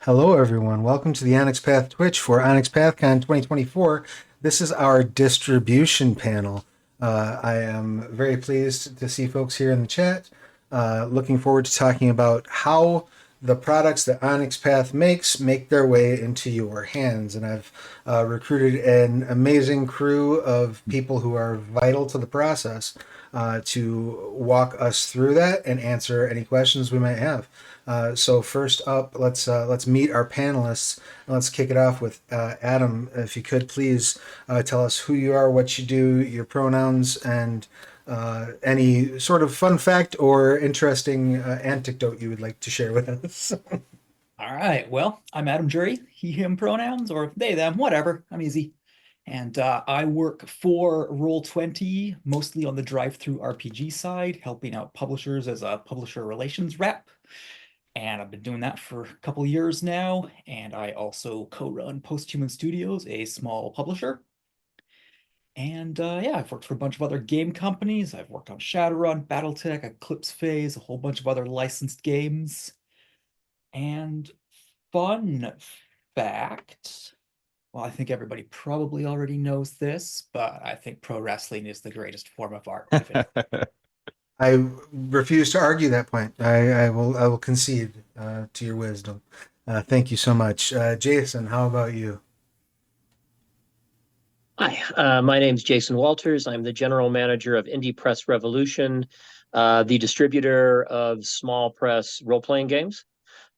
Hello, everyone. Welcome to the Onyx Path Twitch for Onyx PathCon 2024. This is our distribution panel. I am very pleased to see folks here in the chat. Looking forward to talking about how the products that Onyx Path makes make their way into your hands. And I've recruited an amazing crew of people who are vital to the process to walk us through that and answer any questions we might have. So first up, let's meet our panelists. Let's kick it off with Adam. If you could please tell us who you are, what you do, your pronouns, and any sort of fun fact or interesting anecdote you would like to share with us. All right. Well, I'm Adam Jury, he, him pronouns, or they, them, whatever. I'm easy. And I work for Roll20, mostly on the drive-through RPG side, helping out publishers as a publisher relations rep. And I've been doing that for a couple of years now. And I also co-run Posthuman Studios, a small publisher. And yeah, I've worked for a bunch of other game companies. I've worked on Shadowrun, Battletech, Eclipse Phase, a whole bunch of other licensed games. And fun fact, well, I think everybody probably already knows this, but I think pro wrestling is the greatest form of art. I refuse to argue that point. I will concede to your wisdom. Thank you so much, Jason. How about you? Hi, my name's Jason Walters. I'm the general manager of Indie Press Revolution, the distributor of small press role-playing games.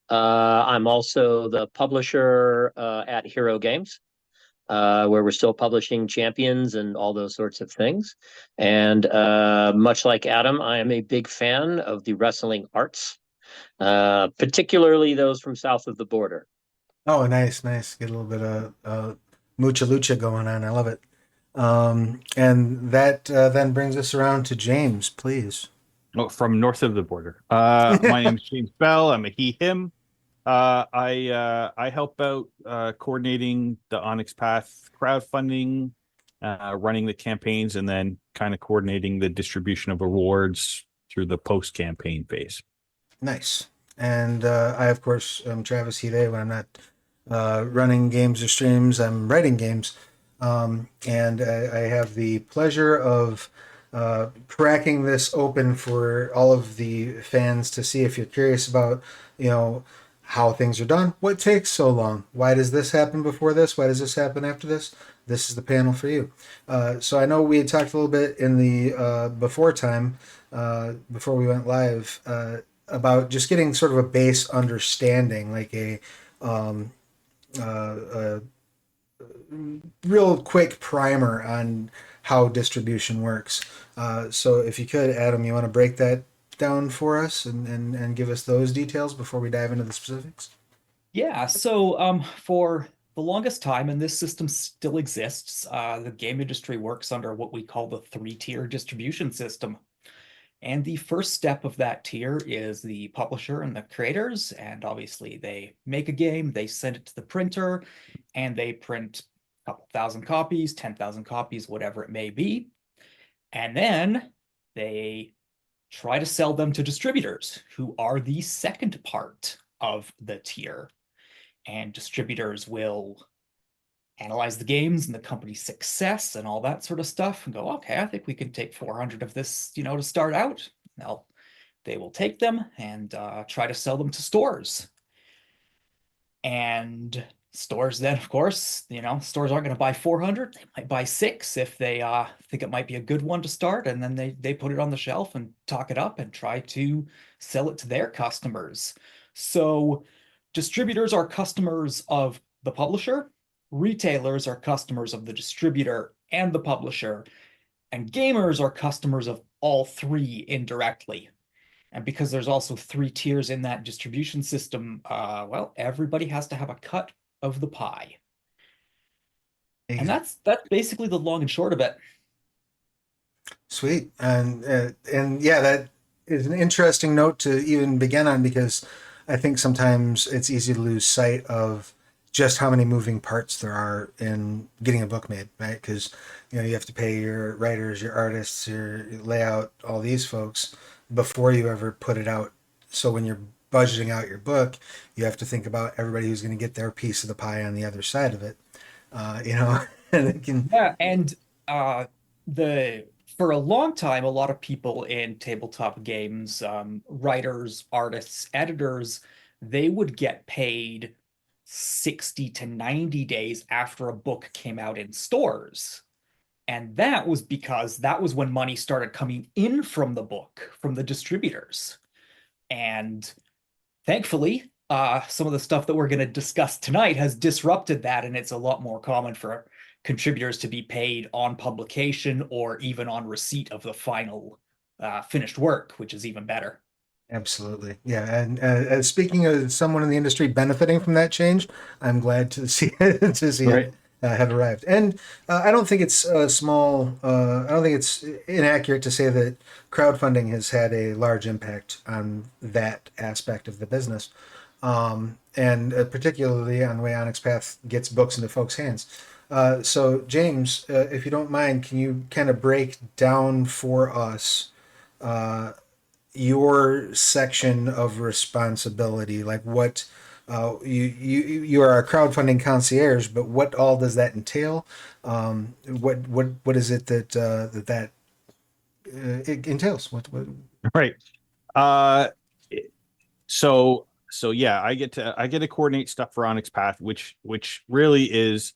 I'm also the publisher at Hero Games, where we're still publishing Champions and all those sorts of things. And much like Adam, I am a big fan of the wrestling arts, particularly those from south of the border. Oh, nice, nice. Get a little bit of mucha lucha going on. I love it. And that then brings us around to James, please. Oh, from north of the border. My name is James Bell. I'm a he, him. I help out coordinating the Onyx Path crowdfunding, running the campaigns, and then kind of coordinating the distribution of awards through the post-campaign phase. Nice. And I, of course, am Travis Heday. When I'm not running games or streams, I'm writing games. And I have the pleasure of cracking this open for all of the fans to see if you're curious about, how things are done. What takes so long? Why does this happen before this? Why does this happen after this? This is the panel for you. So I know we had talked a little bit in the before time, before we went live, about just getting sort of a base understanding, like um, a real quick primer on how distribution works. So if you could, Adam, you want to break that down for us and give us those details before we dive into the specifics? Yeah, so for the longest time, and this system still exists, the game industry works under what we call the three-tier distribution system. And the first step of that tier is the publisher and the creators. And obviously, they make a game, they send it to the printer, and they print a couple thousand copies, 10,000 copies, whatever it may be. And then they try to sell them to distributors, who are the second part of the tier. And distributors will analyze the games and the company's success and all that sort of stuff and go, okay, I think we can take 400 of this, to start out. Now, they will take them and try to sell them to stores. And stores then, of course, stores aren't going to buy 400. They might buy 6 if they think it might be a good one to start. And then they put it on the shelf and talk it up and try to sell it to their customers. So distributors are customers of the publisher. Retailers are customers of the distributor and the publisher, and gamers are customers of all three indirectly. And because there's also 3 tiers in that distribution system, well, everybody has to have a cut of the pie. And that's basically the long and short of it. Sweet. And yeah, that is an interesting note to even begin on, because I think sometimes it's easy to lose sight of just how many moving parts there are in getting a book made, right? Because you have to pay your writers, your artists, your layout, all these folks before you ever put it out. So when you're budgeting out your book, you have to think about everybody who's going to get their piece of the pie on the other side of it. You know, and it can. Yeah, and uh the for a long time, a lot of people in tabletop games, writers, artists, editors, they would get paid 60 to 90 days after a book came out in stores. And that was because that was when money started coming in from the book, from the distributors. And thankfully, some of the stuff that we're going to discuss tonight has disrupted that, and it's a lot more common for contributors to be paid on publication or even on receipt of the final finished work, which is even better. Absolutely. Yeah. And speaking of someone in the industry benefiting from that change, I'm glad to see to see Right. it have arrived. And I don't think it's I don't think it's inaccurate to say that crowdfunding has had a large impact on that aspect of the business. And particularly on the way Onyx Path gets books into folks' hands. So, James, if you don't mind, can you kind of break down for us uh, your section of responsibility? Like what you are a crowdfunding concierge, but what all does that entail? What is it that it entails? What? Right. Uh, so yeah, I get to coordinate stuff for Onyx Path, which really is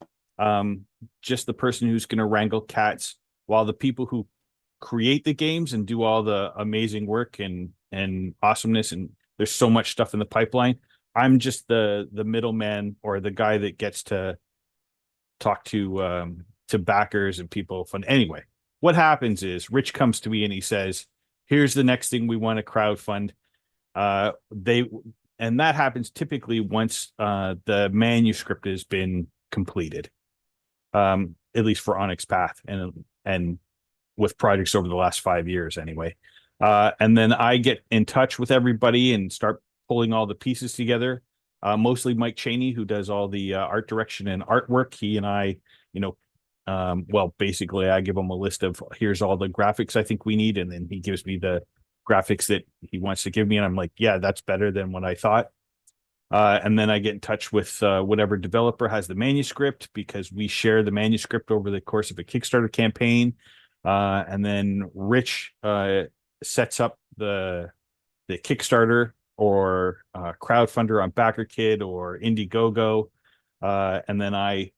just the person who's going to wrangle cats, while the people who create the games and do all the amazing work and awesomeness, and there's so much stuff in the pipeline. I'm just the middleman, or the guy that gets to talk to backers and people fun. Anyway, what happens is Rich comes to me and he says, "Here's the next thing we want to crowdfund." They And that happens typically once the manuscript has been completed, at least for Onyx Path, and with projects over the last 5 years anyway. And then I get in touch with everybody and start pulling all the pieces together. Mostly Mike Cheney, who does all the art direction and artwork. He and I, you know, well, basically, I give him a list of here's all the graphics I think we need, and then he gives me the graphics that he wants to give me, and I'm like, yeah, that's better than what I thought. And then I get in touch with whatever developer has the manuscript, because we share the manuscript over the course of a Kickstarter campaign. And then Rich sets up the Kickstarter or crowdfunder on BackerKid or Indiegogo. And then I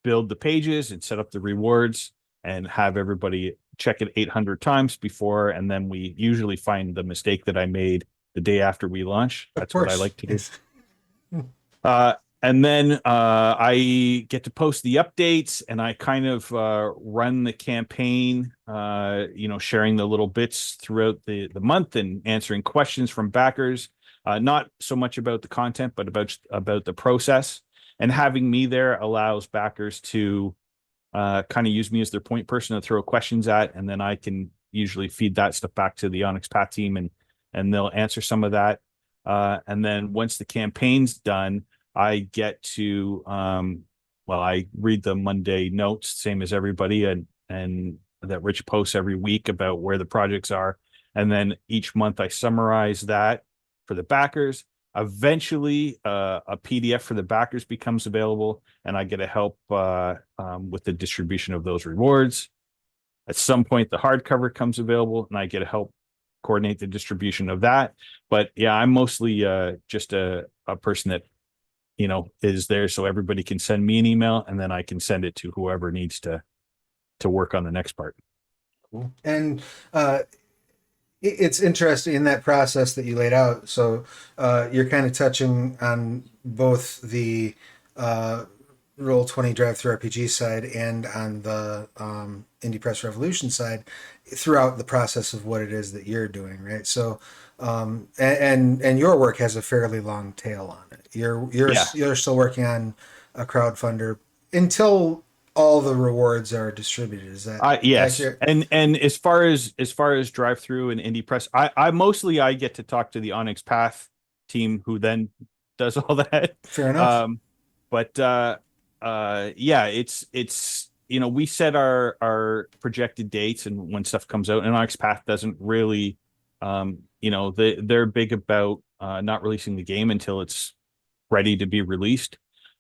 build the pages and set up the rewards and have everybody check it 800 times before. And then we usually find the mistake that I made the day after we launch. That's what I like to do. Yes. And then I get to post the updates, and I kind of run the campaign, sharing the little bits throughout the month and answering questions from backers. Not so much about the content, but about the process. And having me there allows backers to kind of use me as their point person to throw questions at, and then I can usually feed that stuff back to the Onyx Path team, and they'll answer some of that. And then once the campaign's done, I get to I read the Monday notes, same as everybody, and that Rich posts every week about where the projects are. And then each month I summarize that for the backers. Eventually, a PDF for the backers becomes available, and I get to help with the distribution of those rewards. At some point, the hardcover comes available, and I get to help coordinate the distribution of that. But yeah, I'm mostly just a person that is there so everybody can send me an email, and then I can send it to whoever needs to work on the next part. Cool. And it's interesting in that process that you laid out. So you're kind of touching on both the Roll20 Drive-Through RPG side and on the Indie Press Revolution side throughout the process of what it is that you're doing, right? So and your work has a fairly long tail on it. You're still working on a crowdfunder until all the rewards are distributed. Is that yes accurate? and as far as drive through and indie press, I mostly I get to talk to the Onyx Path team, who then does all that. Fair enough. But yeah, it's we set our projected dates and when stuff comes out, and Onyx Path doesn't really they're big about not releasing the game until it's ready to be released.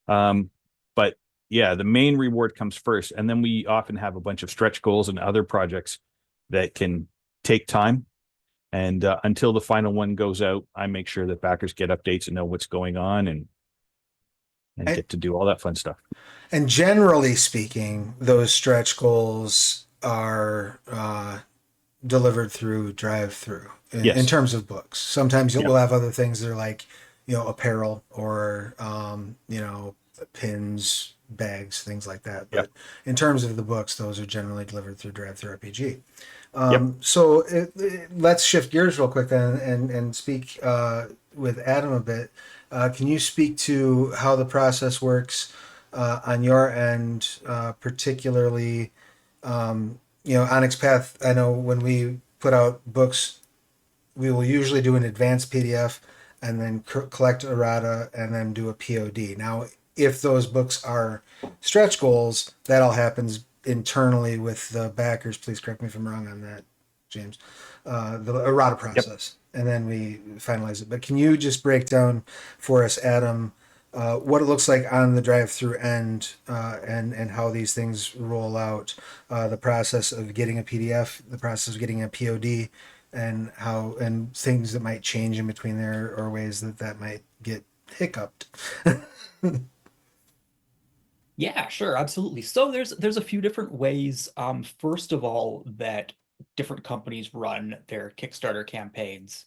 But yeah, the main reward comes first, and then we often have a bunch of stretch goals and other projects that can take time. And until the final one goes out, I make sure that backers get updates and know what's going on, and get to do all that fun stuff. And generally speaking, those stretch goals are delivered through drive-through in, Yes. in terms of books. Sometimes Yeah. we'll have other things that are like, apparel or, pins, bags, things like that. But in terms of the books, those are generally delivered through drive-through RPG. So let's shift gears real quick then and speak with Adam a bit. Can you speak to how the process works on your end, particularly, Onyx Path? I know when we put out books, we will usually do an advanced PDF and then collect errata and then do a POD. Now, if those books are stretch goals, that all happens internally with the backers. Please correct me if I'm wrong on that, James. The errata process, and then we finalize it. But can you just break down for us, Adam, what it looks like on the drive-through end, and how these things roll out, the process of getting a PDF, the process of getting a POD, and how and things that might change in between there, or ways that might get hiccuped. Yeah, sure, absolutely. So there's a few different ways. First of all, that different companies run their Kickstarter campaigns.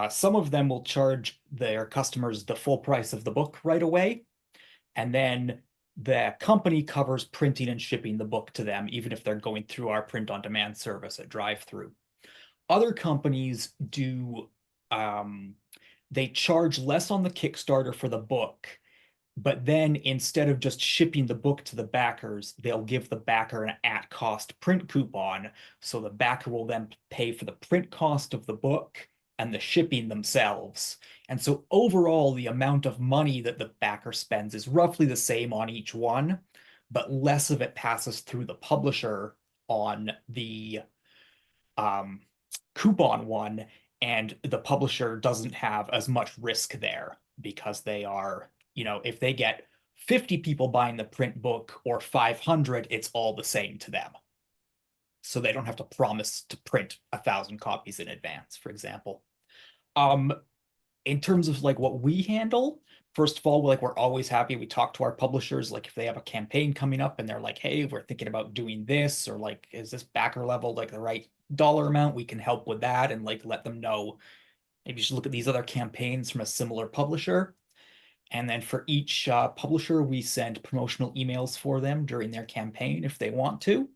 Some of them will charge their customers the full price of the book right away, and then the company covers printing and shipping the book to them, even if they're going through our print-on-demand service at drive-through. Other companies do, they charge less on the Kickstarter for the book, but then instead of just shipping the book to the backers, they'll give the backer an at-cost print coupon. So the backer will then pay for the print cost of the book and the shipping themselves. And so overall, the amount of money that the backer spends is roughly the same on each one, but less of it passes through the publisher on the coupon one, and the publisher doesn't have as much risk there because they are, if they get 50 people buying the print book or 500, it's all the same to them. So they don't have to promise to print 1,000 copies in advance, for example. In terms of like what we handle, first of all, we're always happy. We talk to our publishers, like if they have a campaign coming up and they're like, hey, we're thinking about doing this, or like, is this backer level like the right dollar amount? We can help with that and like let them know maybe you should look at these other campaigns from a similar publisher. And then for each publisher, we send promotional emails for them during their campaign if they want to.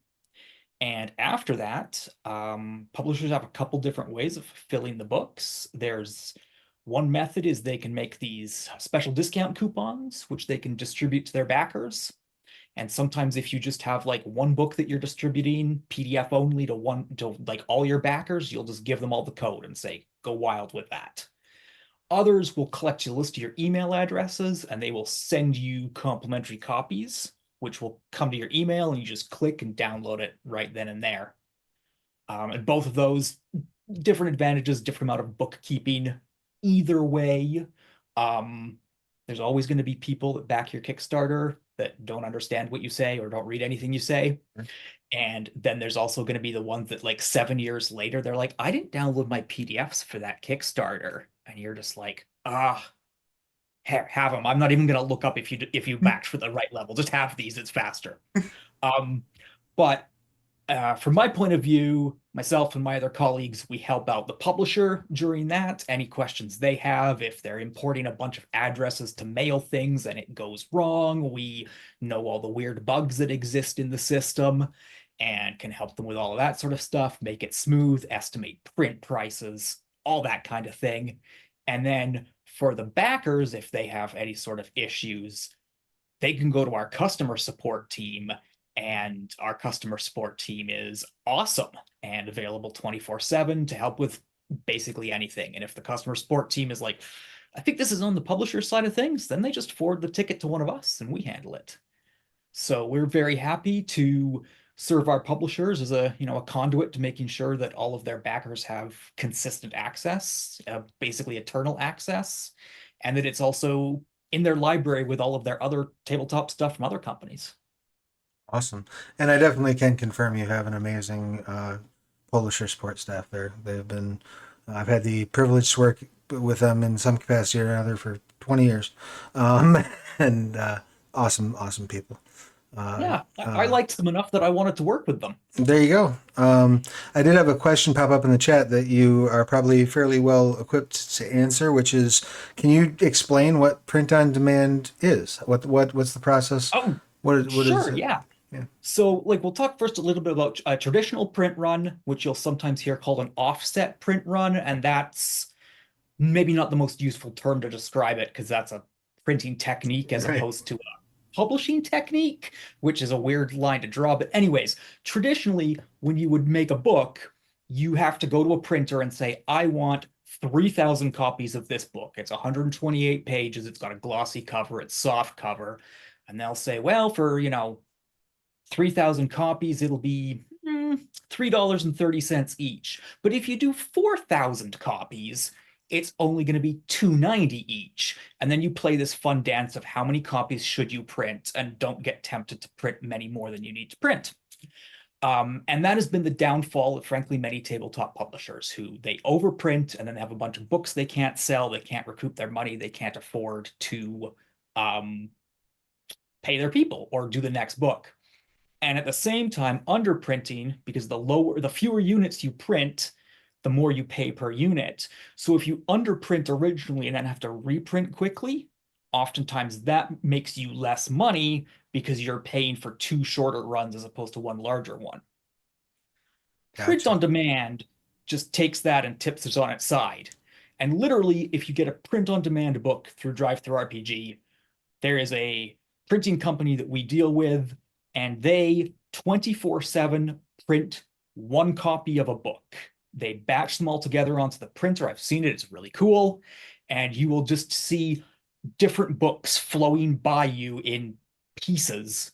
And after that, publishers have a couple different ways of filling the books. There's one method is they can make these special discount coupons, which they can distribute to their backers. And sometimes if you just have like one book that you're distributing PDF only to like all your backers, you'll just give them all the code and say, go wild with that. Others will collect a list of your email addresses and they will send you complimentary copies, which will come to your email and you just click and download it right then and there. And both of those, different advantages, different amount of bookkeeping. Either way, there's always going to be people that back your Kickstarter that don't understand what you say or don't read anything you say. And then there's also going to be the ones that like 7 years later, they're like, I didn't download my PDFs for that Kickstarter. And you're just like, have them. I'm not even going to look up if you backed for the right level. Just have these. It's faster. But from my point of view, myself and my other colleagues, we help out the publisher during that. Any questions they have, if they're importing a bunch of addresses to mail things and it goes wrong, we know all the weird bugs that exist in the system and can help them with all of that sort of stuff, make it smooth, estimate print prices, all that kind of thing. And then for the backers, if they have any sort of issues, they can go to our customer support team, and our customer support team is awesome and available 24/7 to help with basically anything. And if the customer support team is like, I think this is on the publisher side of things, then they just forward the ticket to one of us and we handle it. So we're very happy to serve our publishers as a a conduit to making sure that all of their backers have consistent access, basically eternal access, and that it's also in their library with all of their other tabletop stuff from other companies. Awesome. And I definitely can confirm you have an amazing publisher support staff there. They've been, I've had the privilege to work with them in some capacity or another for 20 years. Um, and awesome, awesome people. Yeah, I liked them enough that I wanted to work with them. There you go. I did have a question pop up in the chat that you are probably fairly well equipped to answer, which is, can you explain what print on demand is? What's the process? Oh, What sure, is it? yeah. Yeah. So, we'll talk first a little bit about a traditional print run, which you'll sometimes hear called an offset print run, and that's maybe not the most useful term to describe it because that's a printing technique as Right. opposed to a publishing technique, which is a weird line to draw. But anyways, traditionally, when you would make a book, you have to go to a printer and say, I want 3,000 copies of this book. It's 128 pages. It's got a glossy cover. It's soft cover. And they'll say, well, for, 3,000 copies, it'll be $3.30 each. But if you do 4,000 copies, it's only going to be $2.90 each. And then you play this fun dance of how many copies should you print, and don't get tempted to print many more than you need to print. And that has been the downfall of, frankly, many tabletop publishers who they overprint and then have a bunch of books they can't sell, they can't recoup their money, they can't afford to pay their people or do the next book. And at the same time, underprinting, because the fewer units you print, the more you pay per unit. So if you underprint originally and then have to reprint quickly, oftentimes that makes you less money because you're paying for two shorter runs as opposed to one larger one. Print Gotcha. on demand just takes that and tips it on its side. And literally, if you get a print on demand book through DriveThruRPG, there is a printing company that we deal with, and they 24/7 print one copy of a book. They batch them all together onto the printer. I've seen it, it's really cool. And you will just see different books flowing by you in pieces,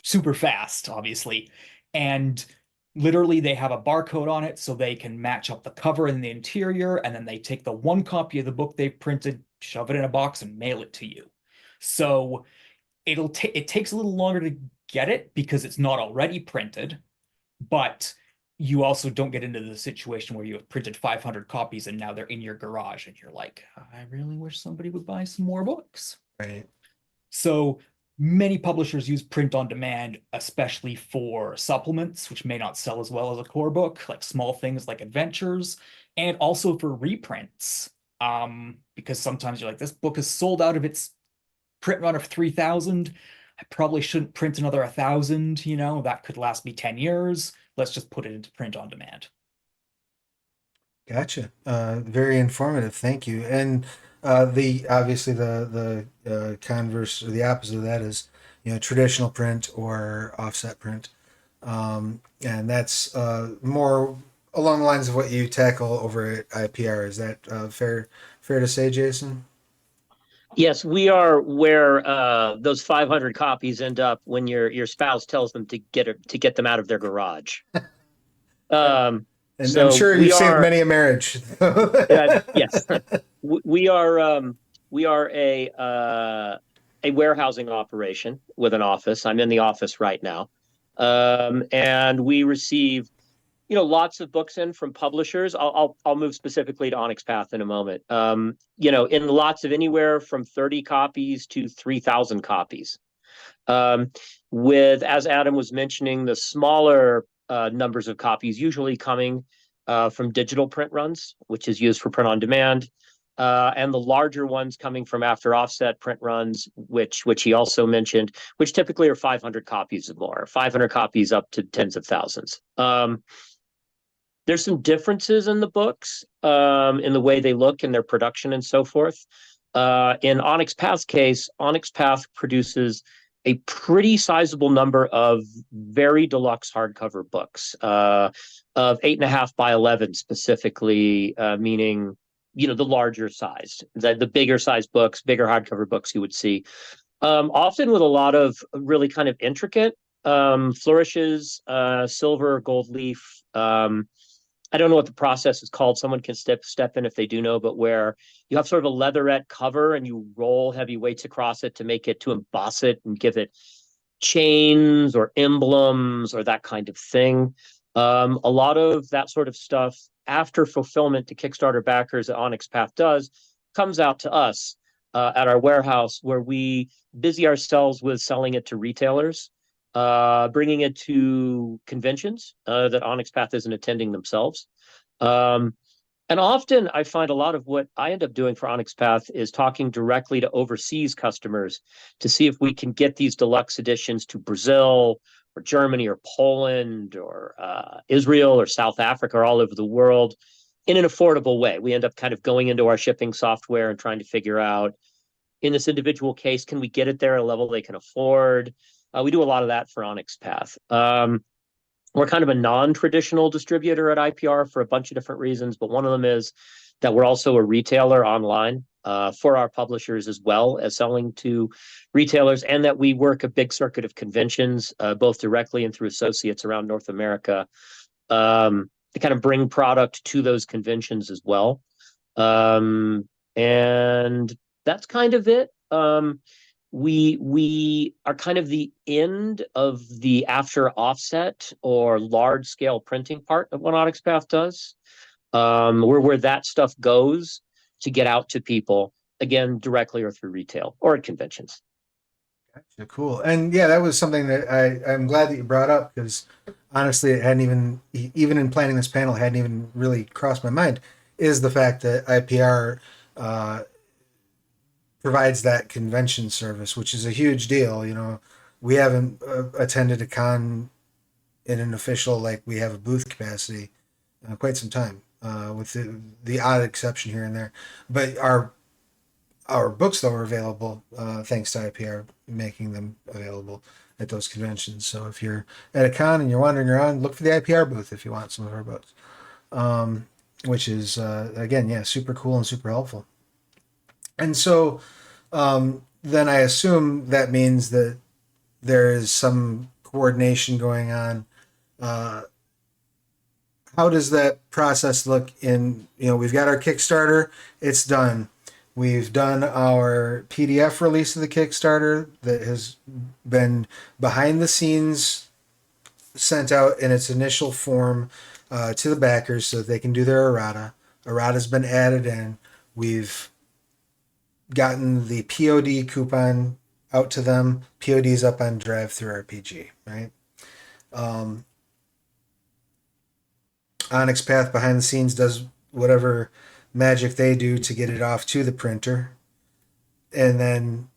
super fast, obviously. And literally, they have a barcode on it so they can match up the cover and the interior. And then they take the one copy of the book they've printed, shove it in a box, and mail it to you. So it takes a little longer to get it because it's not already printed, but you also don't get into the situation where you have printed 500 copies and now they're in your garage and you're like, I really wish somebody would buy some more books. Right. So many publishers use print on demand, especially for supplements, which may not sell as well as a core book, like small things like adventures, and also for reprints. Because sometimes you're like, this book is sold out of its print run of 3,000. I probably shouldn't print another 1,000, that could last me 10 years. Let's just put it into print on demand. Gotcha. Very informative. Thank you. And obviously the converse or the opposite of that is traditional print or offset print, and that's more along the lines of what you tackle over at IPR. Is that fair to say, Jason? Yes, we are where those 500 copies end up when your spouse tells them to get them out of their garage. And so I'm sure you've saved many a marriage. Yes, we are a warehousing operation with an office. I'm in the office right now, and we receive lots of books in from publishers. I'll move specifically to Onyx Path in a moment. In lots of anywhere from 30 copies to 3,000 copies. With, as Adam was mentioning, the smaller numbers of copies usually coming from digital print runs, which is used for print on demand, and the larger ones coming from after offset print runs, which he also mentioned, which typically are 500 copies or more, 500 copies up to tens of thousands. There's some differences in the books, in the way they look in their production and so forth. In Onyx Path's case, Onyx Path produces a pretty sizable number of very deluxe hardcover books, of 8.5 by 11 specifically, meaning the larger sized, the bigger sized books, bigger hardcover books you would see. Often with a lot of really kind of intricate flourishes, silver, gold leaf. I don't know what the process is called. Someone can step in if they do know, but where you have sort of a leatherette cover and you roll heavy weights across it to make it, to emboss it and give it chains or emblems or that kind of thing. A lot of that sort of stuff after fulfillment to Kickstarter backers that Onyx Path does comes out to us at our warehouse, where we busy ourselves with selling it to retailers, bringing it to conventions that Onyx Path isn't attending themselves. Um, and often I find a lot of what I end up doing for Onyx Path is talking directly to overseas customers to see if we can get these deluxe editions to Brazil or Germany or Poland or Israel or South Africa or all over the world in an affordable way. We end up kind of going into our shipping software and trying to figure out, in this individual case, can we get it there at a level they can afford? We do a lot of that for Onyx Path. We're kind of a non-traditional distributor at IPR for a bunch of different reasons, but one of them is that we're also a retailer online for our publishers, as well as selling to retailers, and that we work a big circuit of conventions, both directly and through associates around North America, to kind of bring product to those conventions as well. And that's kind of it. We are kind of the end of the after offset or large scale printing part of what Onyx Path does. We're where that stuff goes to get out to people, again, directly or through retail or at conventions. Gotcha, cool. And yeah, that was something that I'm glad that you brought up, because honestly, it hadn't even in planning this panel, hadn't even really crossed my mind, is the fact that IPR provides that convention service, which is a huge deal. You know, we haven't attended a con in an official, like we have a booth capacity, quite some time, with the odd exception here and there. But our books, though, are available thanks to IPR making them available at those conventions. So if you're at a con and you're wandering around, look for the IPR booth if you want some of our books, which is again, yeah, super cool and super helpful. And so then I assume that means that there is some coordination going on. Uh, how does that process look in, we've got our Kickstarter, it's done. We've done our PDF release of the Kickstarter that has been behind the scenes sent out in its initial form to the backers so that they can do their errata. Errata's been added in. We've gotten the POD coupon out to them. POD's up on Drive-Thru RPG, right? Onyx Path behind the scenes does whatever magic they do to get it off to the printer. And then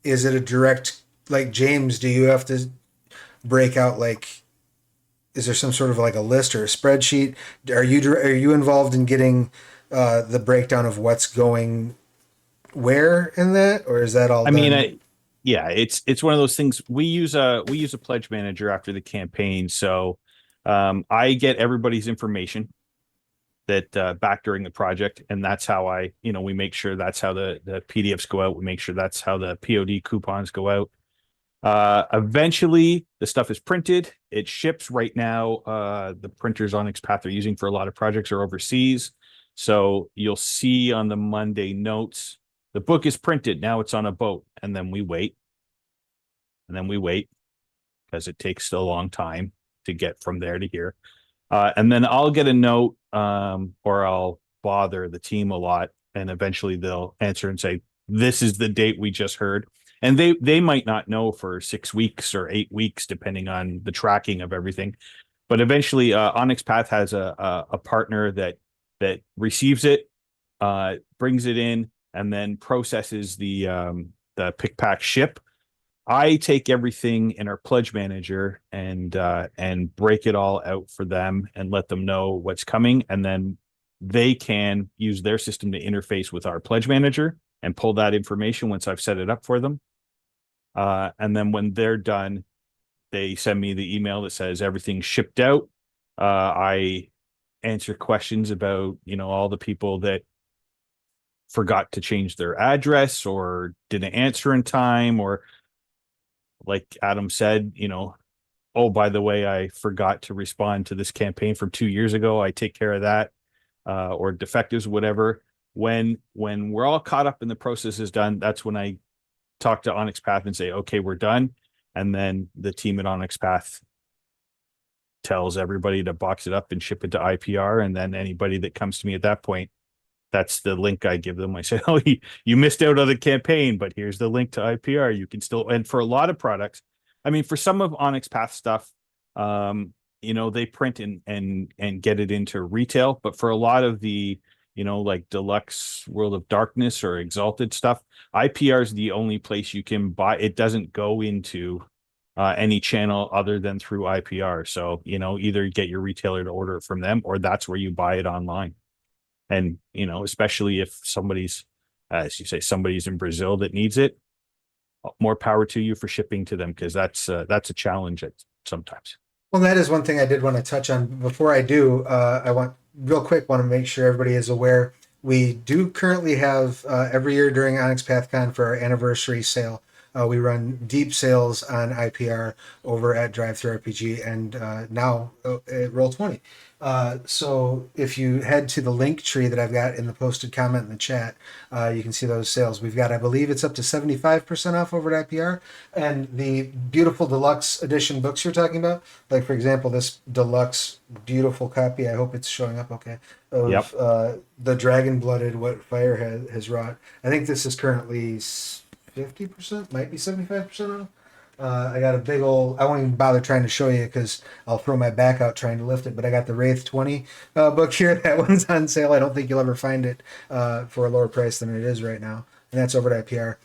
is it a direct, like, James, do you have to break out, like, is there some sort of like a list or a spreadsheet? Are you involved in getting the breakdown of what's going where in that, or is that all I done? mean, yeah, it's one of those things. We use a pledge manager after the campaign, so I get everybody's information that back during the project, and that's how we make sure that's how the PDFs go out. We make sure that's how the POD coupons go out. Eventually, the stuff is printed. It ships right now. The printers Onyx Path are using for a lot of projects are overseas, so you'll see on the Monday notes, the book is printed. Now it's on a boat, and then we wait, because it takes a long time to get from there to here. And then I'll get a note, or I'll bother the team a lot, and eventually they'll answer and say, "This is the date we just heard." And they might not know for 6 weeks or 8 weeks, depending on the tracking of everything. But eventually, Onyx Path has a partner that receives it, brings it in, and then processes the pick pack ship. I take everything in our pledge manager and break it all out for them and let them know what's coming, and then they can use their system to interface with our pledge manager and pull that information once I've set it up for them. And then when they're done, they send me the email that says everything's shipped out. I answer questions about all the people that forgot to change their address or didn't answer in time, or like Adam said, oh, by the way, I forgot to respond to this campaign from 2 years ago. I take care of that, or defectives, whatever. When we're all caught up and the process is done, that's when I talk to Onyx Path and say, okay, we're done. And then the team at Onyx Path tells everybody to box it up and ship it to IPR. And then anybody that comes to me at that point, that's the link I give them. I say, oh, you missed out on the campaign, but here's the link to IPR. You can still, and for a lot of products, I mean, for some of Onyx Path stuff, they print and get it into retail, but for a lot of the, like Deluxe World of Darkness or Exalted stuff, IPR is the only place you can buy. It doesn't go into any channel other than through IPR. So, either get your retailer to order it from them, or that's where you buy it online. And, especially if somebody's, as you say, somebody's in Brazil that needs it, more power to you for shipping to them, because that's a challenge sometimes. Well, that is one thing I did want to touch on. Before I do, I want to make sure everybody is aware. We do currently have every year during Onyx PathCon for our anniversary sale. We run deep sales on IPR over at Drive-Thru RPG and now at Roll20. So if you head to the link tree that I've got in the posted comment in the chat, you can see those sales. We've got, I believe it's up to 75% off over at IPR. And the beautiful deluxe edition books you're talking about, like for example, this deluxe beautiful copy, I hope it's showing up okay, of Yep. The Dragon Blooded What Fire has Wrought. I think this is currently 50%, might be 75% off. I got a big old, I won't even bother trying to show you because I'll throw my back out trying to lift it, but I got the Wraith 20 book here. That one's on sale. I don't think you'll ever find it for a lower price than it is right now. And that's over at IPR.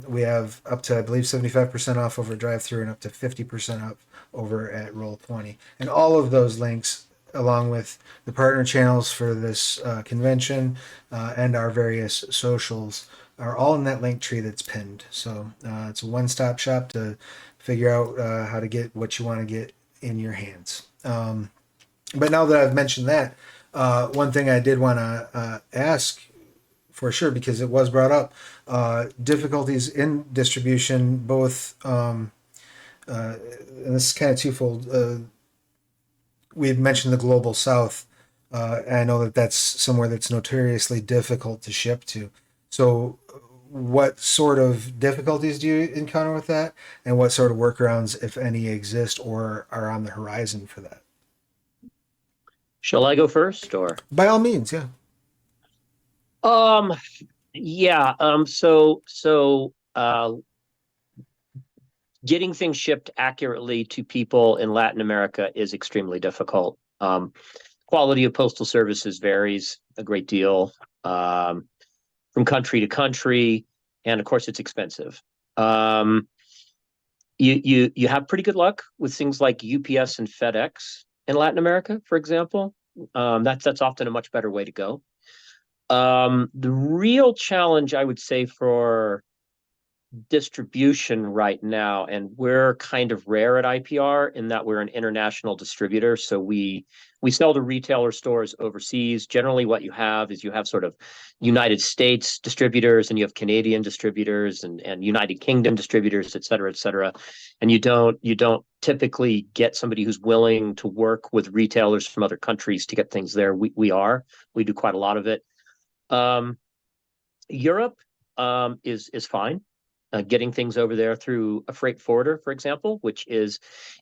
We have up to, I believe, 75% off over Drive-Thru and up to 50% off over at Roll20. And all of those links, along with the partner channels for this convention and our various socials, are all in that link tree that's pinned. So it's a one-stop shop to figure out how to get what you want to get in your hands. But now that I've mentioned that, one thing I did want to ask for sure, because it was brought up, difficulties in distribution, both, and this is kind of twofold. We've mentioned the Global South. And I know that that's somewhere that's notoriously difficult to ship to. So what sort of difficulties do you encounter with that? And what sort of workarounds, if any, exist or are on the horizon for that? Shall I go first, or? By all means, yeah. Yeah. So getting things shipped accurately to people in Latin America is extremely difficult. Quality of postal services varies a great deal from country to country, and of course, it's expensive. You have pretty good luck with things like UPS and FedEx in Latin America, for example. That's often a much better way to go. The real challenge, I would say, for distribution right now, and we're kind of rare at IPR in that we're an international distributor, so we sell to retailer stores overseas. Generally what you have is you have sort of United States distributors, and you have Canadian distributors, and United Kingdom distributors, et cetera, and you don't typically get somebody who's willing to work with retailers from other countries to get things there. We do quite a lot of it. Europe is fine. Getting things over there through a freight forwarder, for example, which is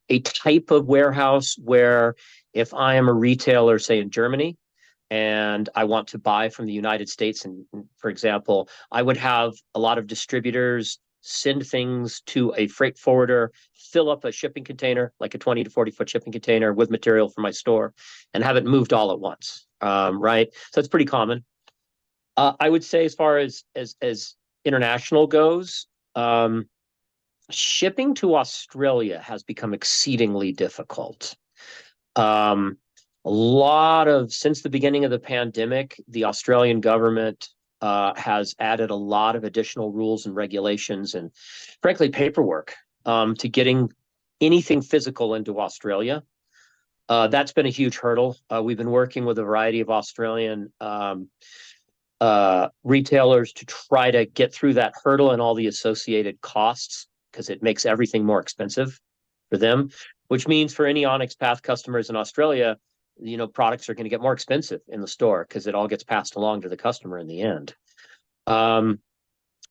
a type of warehouse where if I am a retailer, say in Germany, and I want to buy from the United States, and for example, I would have a lot of distributors send things to a freight forwarder, fill up a shipping container, like a 20 to 40-foot shipping container with material for my store, and have it moved all at once, right? So it's pretty common. I would say as far as international goes, shipping to Australia has become exceedingly difficult. Since the beginning of the pandemic, the Australian government has added a lot of additional rules and regulations and, frankly, paperwork to getting anything physical into Australia. That's been a huge hurdle. We've been working with a variety of Australian retailers to try to get through that hurdle and all the associated costs, because it makes everything more expensive for them, which means for any Onyx Path customers in Australia, products are going to get more expensive in the store because it all gets passed along to the customer in the end.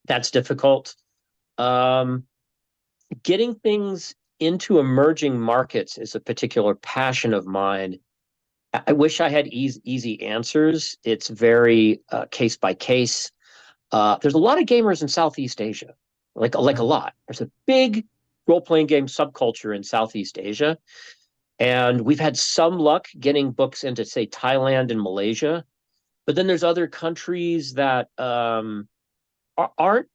That's difficult. Getting things into emerging markets is a particular passion of mine. I wish I had easy answers. It's very case by case. There's a lot of gamers in Southeast Asia, like a lot. There's a big role-playing game subculture in Southeast Asia, and we've had some luck getting books into, say, Thailand and Malaysia. But then there's other countries that aren't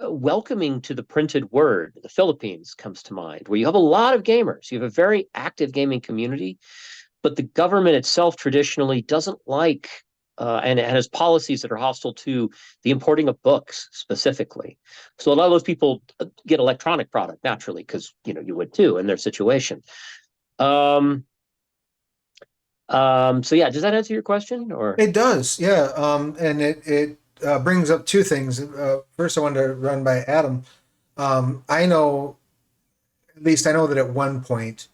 welcoming to the printed word. The Philippines comes to mind, where you have a lot of gamers. You have a very active gaming community, but the government itself traditionally doesn't like and has policies that are hostile to the importing of books specifically. So a lot of those people get electronic product naturally, because you would too in their situation. So yeah, does that answer your question? Or It does, yeah. And it brings up two things. First, I wanted to run by Adam. I know, at least I know that at one point,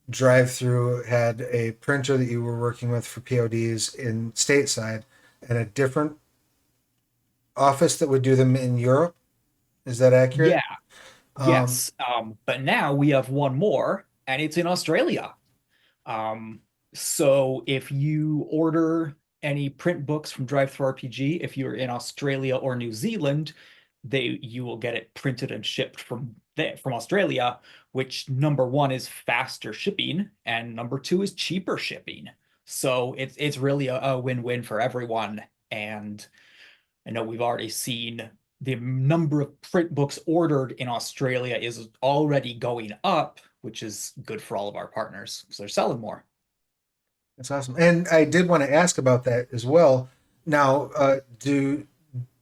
Drive-Thru had a printer that you were working with for PODs in stateside, and a different office that would do them in Europe. Is that accurate? Yeah. Yes. But now we have one more, and it's in Australia. So if you order any print books from Drive-Thru RPG, if you're in Australia or New Zealand, you will get it printed and shipped from Australia, which number one is faster shipping, and number two is cheaper shipping. So it's really a win-win for everyone. And I know we've already seen the number of print books ordered in Australia is already going up, which is good for all of our partners because they're selling more. That's awesome. And I did want to ask about that as well. Now,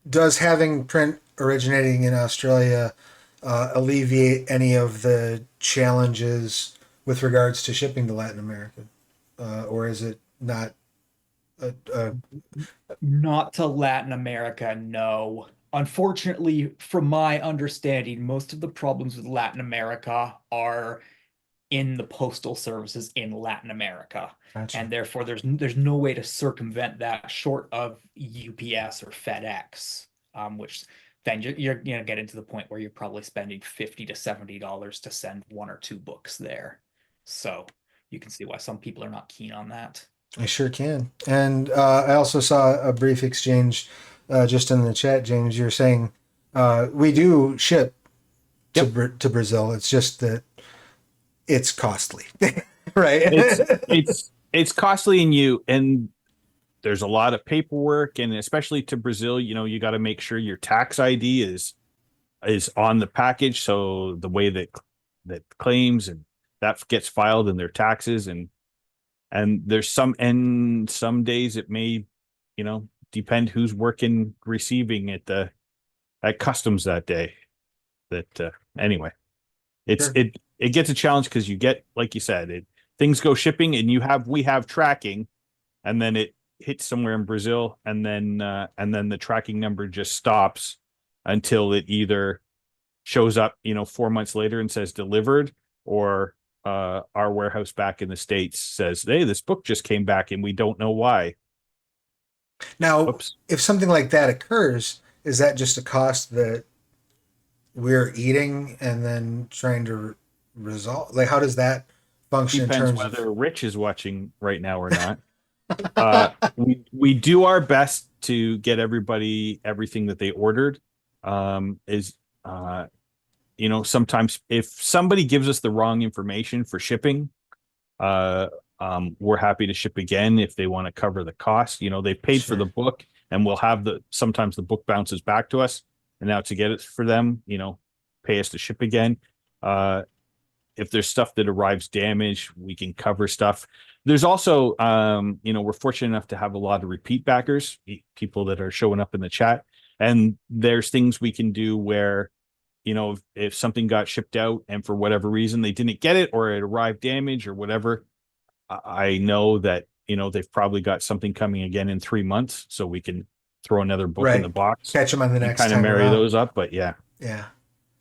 does having print originating in Australia alleviate any of the challenges with regards to shipping to Latin America, or is it not? Not to Latin America, no. Unfortunately, from my understanding, most of the problems with Latin America are in the postal services in Latin America. Gotcha. And therefore there's no way to circumvent that short of UPS or FedEx, which then you're gonna get into the point where you're probably spending $50 to $70 to send one or two books there. So you can see why some people are not keen on that. I sure can. And I also saw a brief exchange just in the chat, James. You're saying we do ship to Brazil. It's just that it's costly, right? It's costly, and there's a lot of paperwork, and especially to Brazil, you got to make sure your tax ID is on the package, so the way that claims and that gets filed in their taxes, and there's some days it may depend who's receiving at customs that day. That anyway, Sure. it gets a challenge because you get, like you said, things go shipping, and we have tracking, and then it hits somewhere in Brazil, and then the tracking number just stops until it either shows up 4 months later and says delivered, or our warehouse back in the States says, hey, this book just came back and we don't know why. Now, Oops. if something like that occurs, is that just a cost that we're eating and then trying to resolve? Like, how does that function Depends in terms whether Rich is watching right now or not. We do our best to get everybody everything that they ordered. Sometimes if somebody gives us the wrong information for shipping, we're happy to ship again if they want to cover the cost. They paid for the book, and we'll have sometimes the book bounces back to us, and now to get it for them, pay us to ship again. If there's stuff that arrives damaged, we can cover stuff. There's also, we're fortunate enough to have a lot of repeat backers, people that are showing up in the chat, and there's things we can do where, if something got shipped out and for whatever reason they didn't get it, or it arrived damaged or whatever, I know that, they've probably got something coming again in 3 months, so we can throw another book in Right. the box. Catch them on the You next kind of time marry around. those up, but yeah, Yeah,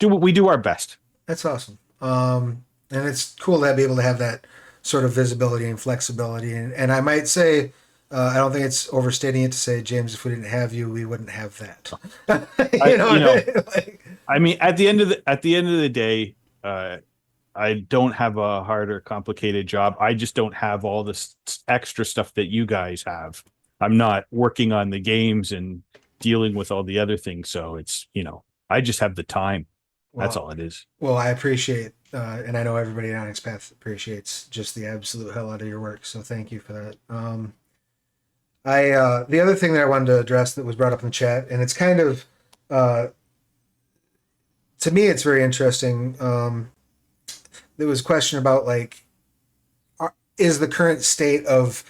we do our best. that's awesome. And it's cool to be able to have that sort of visibility and flexibility. And I might say, I don't think it's overstating it to say, James, if we didn't have you, we wouldn't have that. I, You know, you know, like, I mean, at the end of the day, I don't have a hard or complicated job. I just don't have all this extra stuff that you guys have. I'm not working on the games and dealing with all the other things. So it's, I just have the time. That's well, all it is. well, I appreciate, and I know everybody at Onyx Path appreciates just the absolute hell out of your work. So thank you for that. The other thing that I wanted to address that was brought up in the chat, and it's kind of, uh, to me, it's very interesting. There was a question about like, is the current state of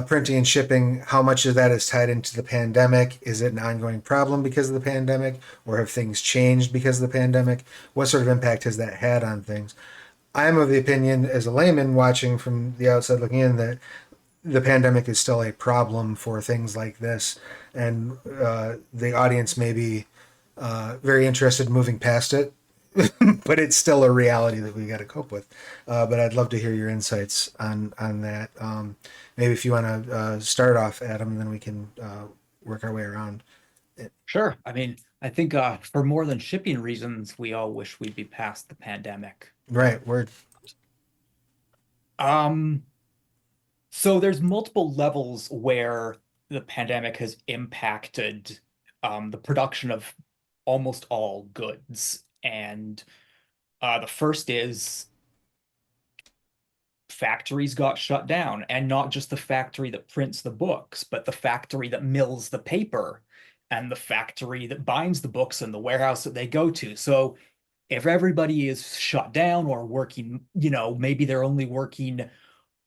printing and shipping, how much of that is tied into the pandemic? Is it an ongoing problem because of the pandemic, or have things changed because of the pandemic? What sort of impact has that had on things? I'm of the opinion, as a layman watching from the outside looking in, that the pandemic is still a problem for things like this, and the audience may be very interested in moving past it, but it's still a reality that we got to cope with. But I'd love to hear your insights on that. Maybe if you want to start off, Adam, and then we can work our way around it. Sure. I mean, I think for more than shipping reasons, we all wish we'd be past the pandemic. Right, word. Um, so there's multiple levels where the pandemic has impacted the production of almost all goods. And the first is factories got shut down, and not just the factory that prints the books, but the factory that mills the paper and the factory that binds the books and the warehouse that they go to. So if everybody is shut down or working, maybe they're only working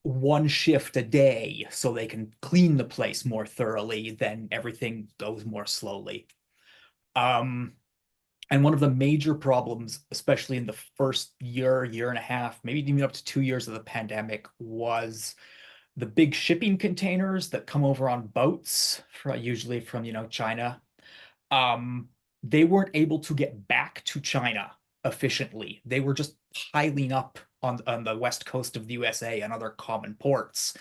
one shift a day so they can clean the place more thoroughly, then everything goes more slowly. And one of the major problems, especially in the first year and a half, maybe even up to 2 years of the pandemic, was the big shipping containers that come over on boats, usually from, China. Um, they weren't able to get back to China efficiently. They were just piling up on the west coast of the USA and other common ports.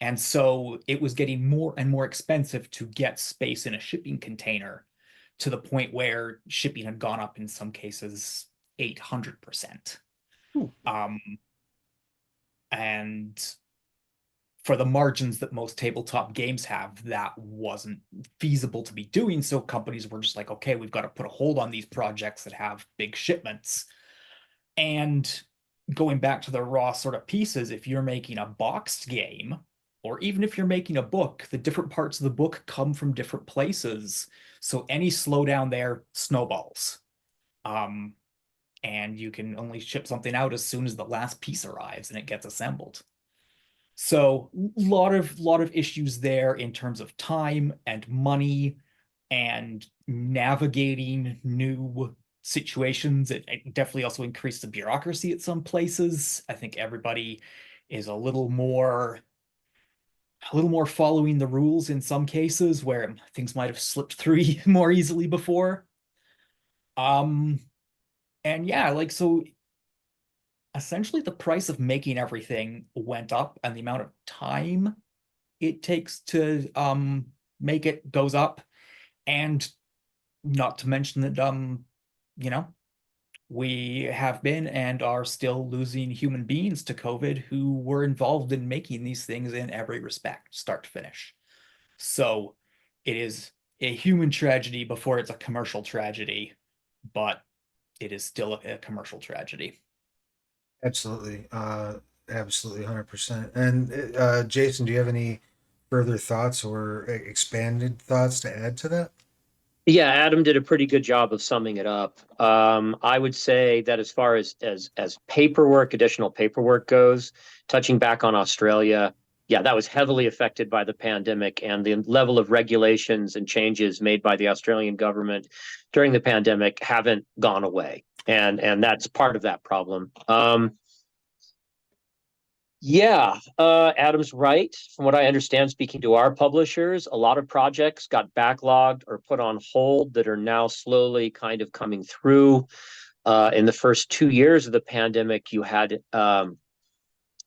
And so it was getting more and more expensive to get space in a shipping container, to the point where shipping had gone up in some cases 800%. Um, and for the margins that most tabletop games have, that wasn't feasible to be doing. So companies were just like, okay, we've got to put a hold on these projects that have big shipments. And going back to the raw sort of pieces, if you're making a boxed game, or even if you're making a book, the different parts of the book come from different places. So any slowdown there snowballs. And you can only ship something out as soon as the last piece arrives and it gets assembled. So lot of issues there in terms of time and money and navigating new situations. It definitely also increased the bureaucracy at some places. I think everybody is a little more following the rules in some cases where things might have slipped through more easily before. And yeah, like, so essentially the price of making everything went up, and the amount of time it takes to make it goes up. And not to mention that you know we have been and are still losing human beings to COVID who were involved in making these things in every respect, start to finish. So it is a human tragedy before it's a commercial tragedy, but it is still a commercial tragedy. Absolutely. Absolutely, 100%. And Jason, do you have any further thoughts or expanded thoughts to add to that? Yeah, Adam did a pretty good job of summing it up. I would say that as far as paperwork, additional paperwork goes, touching back on Australia, yeah, that was heavily affected by the pandemic, and the level of regulations and changes made by the Australian government during the pandemic haven't gone away, and that's part of that problem. Yeah, Adam's right. From what I understand, speaking to our publishers, a lot of projects got backlogged or put on hold that are now slowly kind of coming through. In the first 2 years of the pandemic, you had a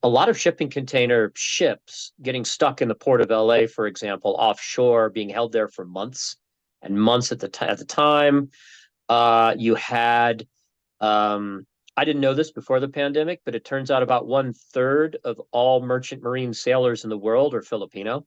lot of shipping container ships getting stuck in the port of LA, for example, offshore, being held there for months and months at the time. You had I didn't know this before the pandemic, but it turns out about 1/3 of all merchant marine sailors in the world are Filipino.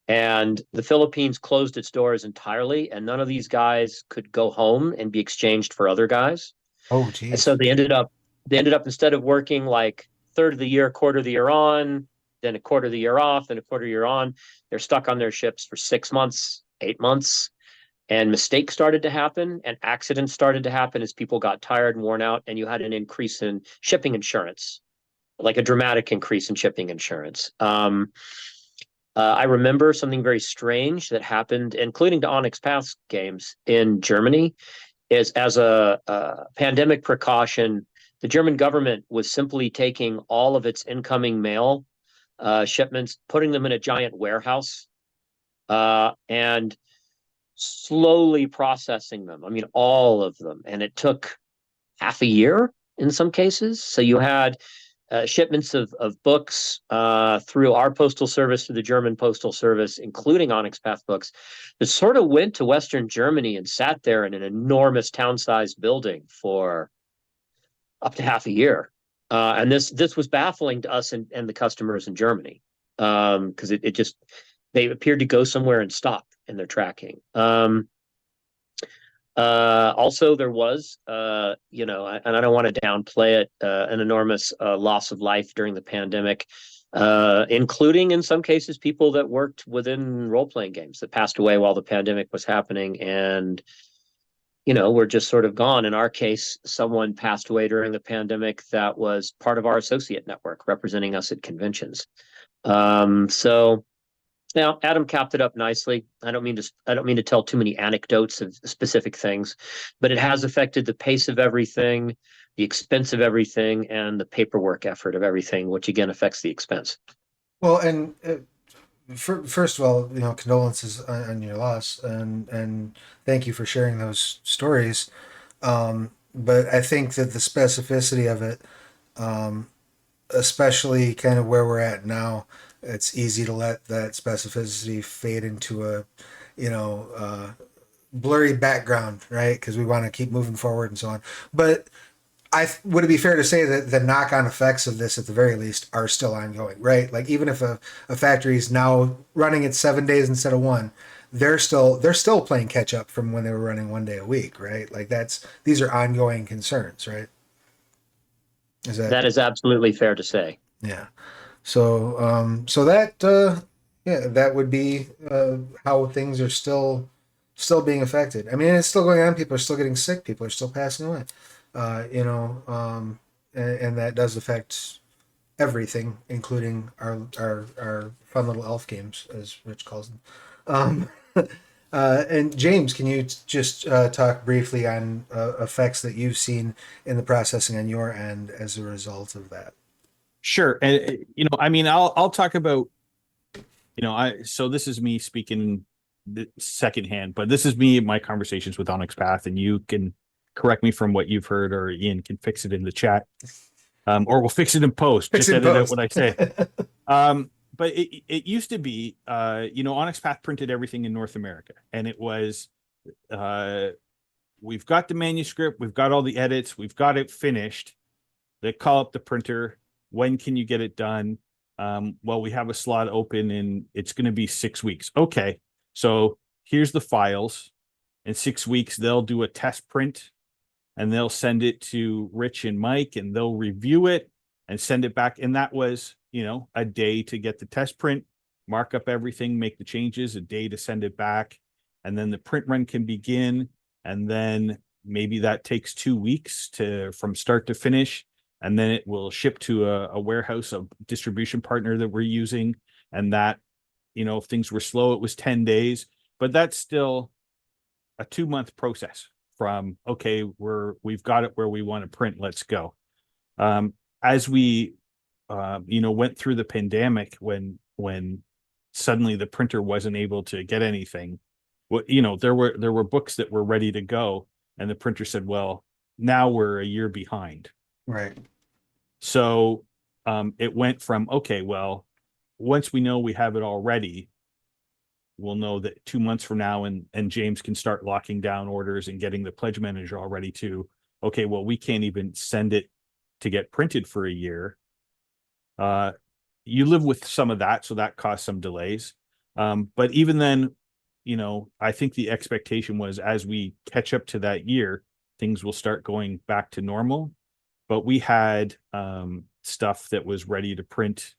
And the Philippines closed its doors entirely, and none of these guys could go home and be exchanged for other guys. Oh, And so geez. they ended up instead of working like third of the year, quarter of the year on, then a quarter of the year off, then a quarter of the year on, they're stuck on their ships for 6 months, 8 months, and mistakes started to happen and accidents started to happen as people got tired and worn out, and you had an increase in shipping insurance, like a dramatic increase in shipping insurance. I remember something very strange that happened, including to Onyx Path games in Germany, is as a pandemic precaution, the German government was simply taking all of its incoming mail shipments, putting them in a giant warehouse, and slowly processing them. I mean, all of them. And it took half a year in some cases. So you had shipments of books through our postal service, through the German postal service, including Onyx Path books, that sort of went to Western Germany and sat there in an enormous town-sized building for up to half a year. And this was baffling to us and the customers in Germany, because it just, they appeared to go somewhere and stop in their tracking. Also, there was, and I don't want to downplay it, an enormous loss of life during the pandemic, including in some cases people that worked within role-playing games that passed away while the pandemic was happening, and were just sort of gone. In our case, someone passed away during the pandemic that was part of our associate network, representing us at conventions. So now, Adam capped it up nicely. I don't mean to tell too many anecdotes of specific things, but it has affected the pace of everything, the expense of everything, and the paperwork effort of everything, which again affects the expense. Well, and first of all, condolences on your loss, and thank you for sharing those stories. But I think that the specificity of it, especially kind of where we're at now, it's easy to let that specificity fade into a, blurry background, right? Because we want to keep moving forward and so on. But would it be fair to say that the knock-on effects of this, at the very least, are still ongoing, right? Like even if a factory is now running it 7 days instead of one, they're still playing catch up from when they were running one day a week, right? Like these are ongoing concerns, right? That is absolutely fair to say. Yeah. So that yeah, that would be how things are still being affected. I mean, it's still going on. People are still getting sick. People are still passing away. And that does affect everything, including our fun little elf games, as Rich calls them. Um, and James, can you just talk briefly on effects that you've seen in the processing on your end as a result of that? Sure. And I mean, I'll talk about, so this is me speaking secondhand, but this is me in my conversations with Onyx Path, and you can correct me from what you've heard, or Ian can fix it in the chat, or we'll fix it in post. Fix Just it in edit out post. what I say. But it used to be, Onyx Path printed everything in North America, and it was, we've got the manuscript, we've got all the edits, we've got it finished. They call up the printer. When can you get it done? Well, we have a slot open and it's going to be 6 weeks. Okay. So here's the files. In 6 weeks, they'll do a test print and they'll send it to Rich and Mike, and they'll review it and send it back. And that was, a day to get the test print, mark up everything, make the changes, a day to send it back. And then the print run can begin. And then maybe that takes 2 weeks from start to finish. And then it will ship to a warehouse, a distribution partner that we're using. And that, if things were slow, it was 10 days. But that's still a 2-month process from, okay, we've got it where we want to print, let's go. As we went through the pandemic when suddenly the printer wasn't able to get anything. Well, there were books that were ready to go, and the printer said, "Well, now we're a year behind." Right. So it went from, okay, well, once we know we have it all ready, we'll know that 2 months from now, and James can start locking down orders and getting the pledge manager all ready to, okay, well, we can't even send it to get printed for a year. You live with some of that, so that caused some delays. But even then, I think the expectation was as we catch up to that year, things will start going back to normal. But we had stuff that was ready to print,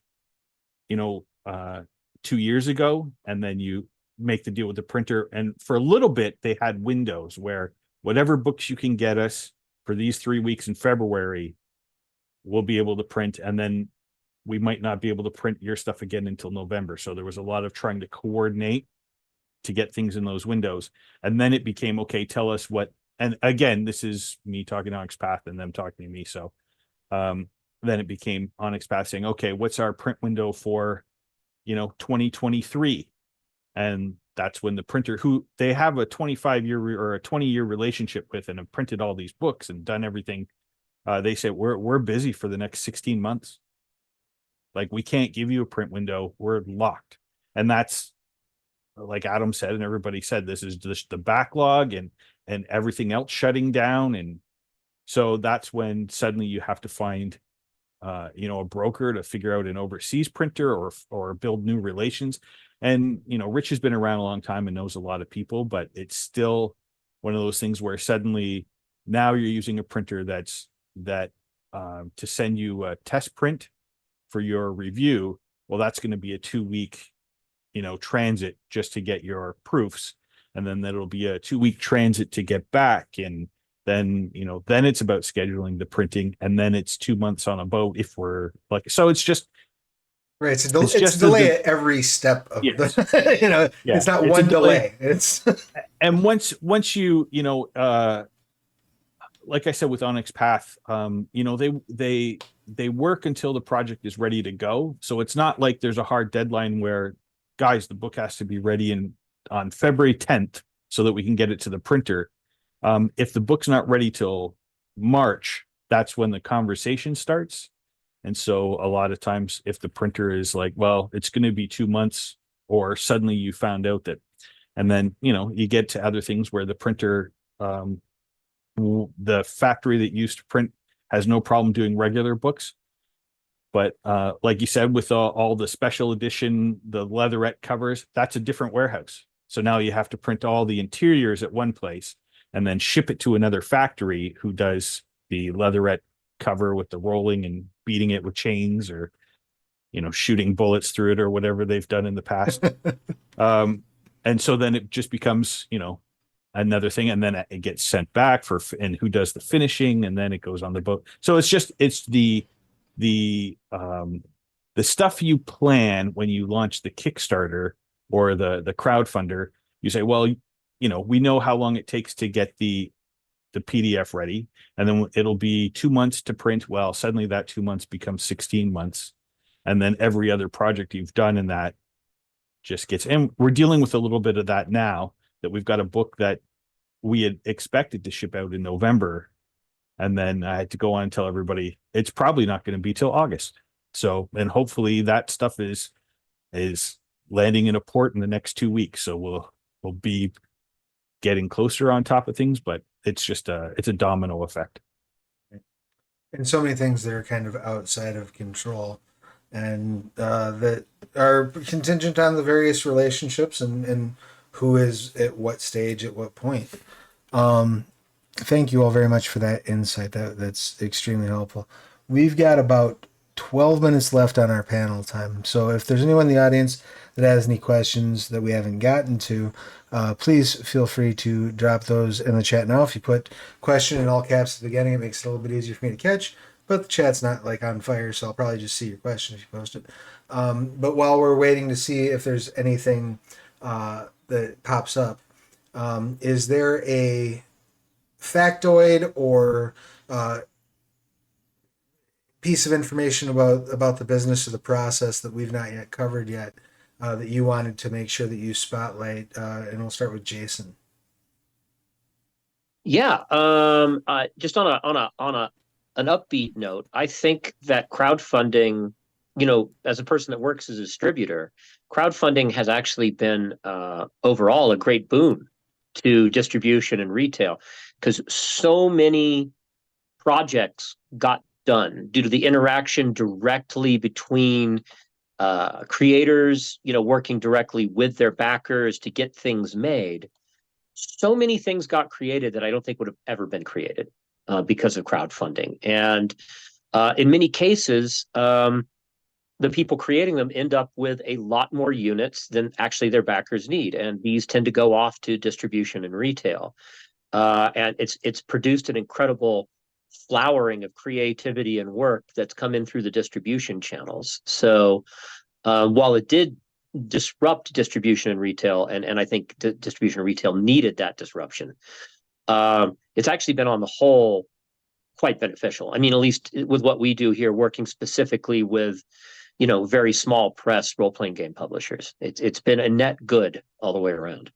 you know, uh, 2 years ago, and then you make the deal with the printer. And for a little bit, they had windows where whatever books you can get us for these 3 weeks in February, we'll be able to print, and then we might not be able to print your stuff again until November. So there was a lot of trying to coordinate to get things in those windows. And then it became, okay, tell us what, and again, this is me talking to Onyx Path and them talking to me. So then it became Onyx Path saying, okay, what's our print window for, 2023? And that's when the printer, who they have a 25-year or a 20-year relationship with and have printed all these books and done everything, they said, we're busy for the next 16 months. Like, we can't give you a print window. We're locked. And that's, like Adam said, and everybody said, this is just the backlog and everything else shutting down. And so that's when suddenly you have to find, a broker to figure out an overseas printer or build new relations. And, Rich has been around a long time and knows a lot of people, but it's still one of those things where suddenly now you're using a printer that to send you a test print for your review. Well, that's going to be a 2-week, transit just to get your proofs. And then that'll be a 2-week transit to get back. And then, then it's about scheduling the printing. And then it's 2 months on a boat if we're like, so it's just, Right. It's it's a just delay at every step of yes. the, Yeah, it's not it's a one delay. delay. It's And once you, like I said, with Onyx Path, they work until the project is ready to go. So it's not like there's a hard deadline where, guys, the book has to be ready on February 10th so that we can get it to the printer. If the book's not ready till March, that's when the conversation starts. And so a lot of times, if the printer is like, well, it's going to be 2 months, or suddenly you found out that, and then, you get to other things where the printer, the factory that used to print has no problem doing regular books. But like you said, with all the special edition, the leatherette covers, that's a different warehouse. So now you have to print all the interiors at one place and then ship it to another factory who does the leatherette cover with the rolling and beating it with chains, or, shooting bullets through it, or whatever they've done in the past. And so then it just becomes, another thing, and then it gets sent back and who does the finishing, and then it goes on the boat. So it's the stuff you plan when you launch the Kickstarter or the crowdfunder. You say, well, we know how long it takes to get the PDF ready, and then it'll be 2 months to print. Well, suddenly that 2 months becomes 16 months, and then every other project you've done in that just gets, and we're dealing with a little bit of that now, that we've got a book that we had expected to ship out in November. And then I had to go on and tell everybody it's probably not going to be till August. So, and hopefully that stuff is landing in a port in the next 2 weeks. So we'll be getting closer on top of things, but it's just it's a domino effect. and so many things that are kind of outside of control, and that are contingent on the various relationships and who is at what stage at what point. Thank you all very much for that insight. That's extremely helpful. We've got about 12 minutes left on our panel time. So if there's anyone in the audience that has any questions that we haven't gotten to, please feel free to drop those in the chat now. If you put question in all caps at the beginning, it makes it a little bit easier for me to catch. But the chat's not like on fire, so I'll probably just see your question if you post it. But while we're waiting to see if there's anything that pops up, is there a factoid or piece of information about the business or the process that we've not yet covered yet, that you wanted to make sure that you spotlight? And we'll start with Jason. Yeah, just on an upbeat note, I think that crowdfunding, as a person that works as a distributor, crowdfunding has actually been overall a great boon to distribution and retail because so many projects got done due to the interaction directly between creators, working directly with their backers to get things made. So many things got created that I don't think would have ever been created because of crowdfunding. And in many cases, the people creating them end up with a lot more units than actually their backers need. And these tend to go off to distribution and retail. And it's produced an incredible flowering of creativity and work that's come in through the distribution channels. So while it did disrupt distribution and retail, and I think distribution and retail needed that disruption, it's actually been on the whole quite beneficial. I mean, at least with what we do here, working specifically with very small press role-playing game publishers, it's been a net good all the way around.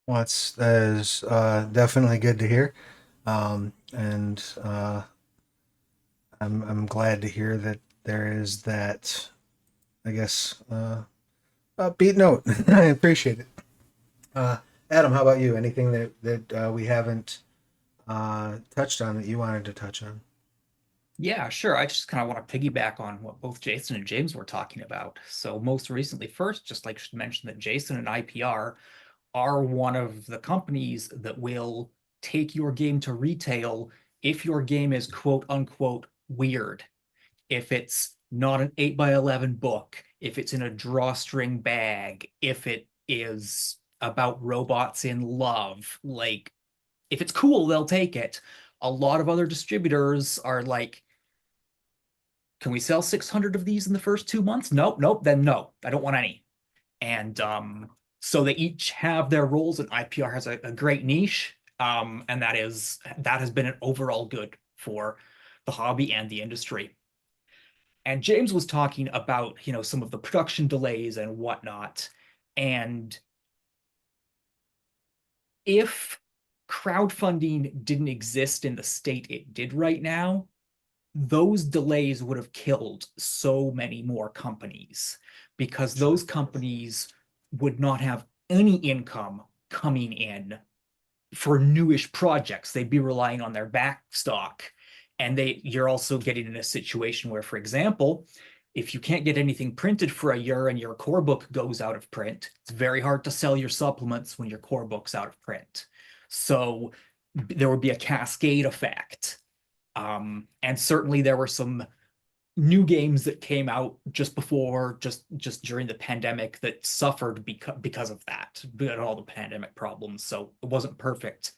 Well, that is definitely good to hear, and I'm glad to hear that there is that, I guess, upbeat note. I appreciate it. Adam, how about you? Anything that we haven't touched on that you wanted to touch on? Yeah, sure. I just kind of want to piggyback on what both Jason and James were talking about. So most recently, first, just like to mention that Jason and IPR are one of the companies that will take your game to retail if your game is quote unquote weird. If it's not an 8x11 book, if it's in a drawstring bag, if it is about robots in love, like if it's cool, they'll take it. A lot of other distributors are like, can we sell 600 of these in the first 2 months? Nope, nope, then no, I don't want any. And so they each have their roles, and IPR has a great niche. And that has been an overall good for the hobby and the industry. And James was talking about, some of the production delays and whatnot. And if crowdfunding didn't exist in the state it did right now, those delays would have killed so many more companies because those companies would not have any income coming in for newish projects. They'd be relying on their back stock. And you're also getting in a situation where, for example, if you can't get anything printed for a year and your core book goes out of print, it's very hard to sell your supplements when your core book's out of print. So there would be a cascade effect. And certainly there were some new games that came out just during the pandemic that suffered because of that, all the pandemic problems. So it wasn't perfect,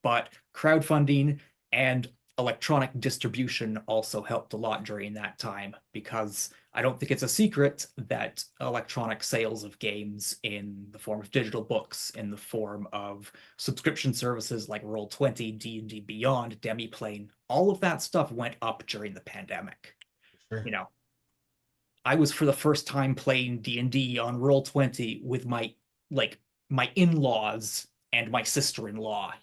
but crowdfunding and electronic distribution also helped a lot during that time, because I don't think it's a secret that electronic sales of games in the form of digital books, in the form of subscription services like Roll20, D&D Beyond, Demiplane, all of that stuff went up during the pandemic. Sure. I was for the first time playing D&D on Roll20 with my in-laws and my sister-in-law,